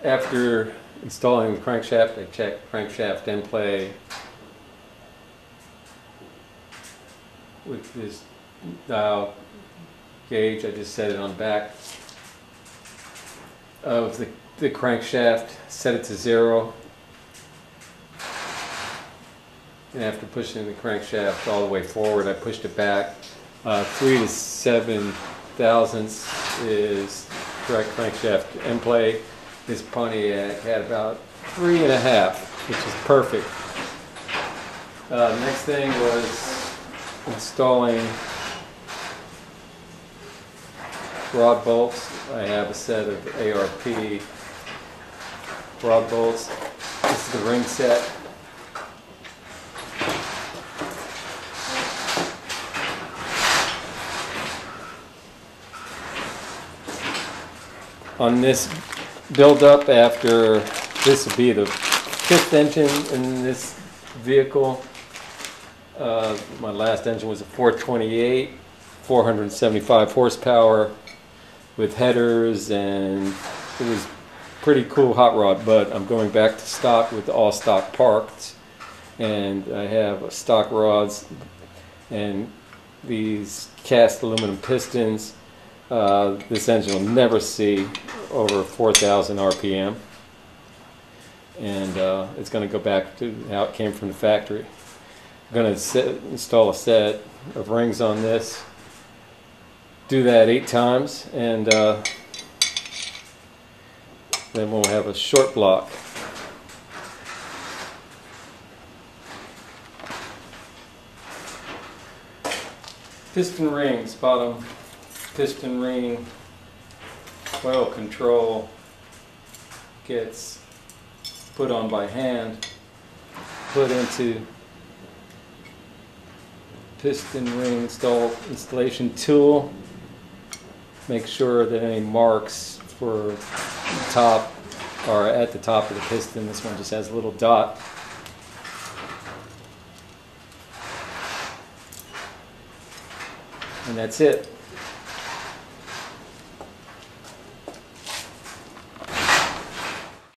After installing the crankshaft, I checked crankshaft end play with this dial gauge. I just set it on the back of the crankshaft, set it to 0, and after pushing the crankshaft all the way forward, I pushed it back. 3 to 7 thousandths is correct crankshaft end play. This Pontiac had about 3.5, which is perfect. Next thing was installing rod bolts. I have a set of ARP rod bolts. This is the ring set. On this build up, after this will be the 5th engine in this vehicle. My last engine was a 428, 475 horsepower with headers, and it was pretty cool hot rod, but I'm going back to stock with all stock parts, and I have stock rods and these cast aluminum pistons. This engine will never see over 4,000 RPM, and it's going to go back to how it came from the factory. I'm going to install a set of rings on this, do that 8 times, and then we'll have a short block. Piston rings, bottom piston ring oil control gets put on by hand, put into piston ring installation tool. Make sure that any marks for the top are at the top of the piston. This one just has a little dot. And that's it.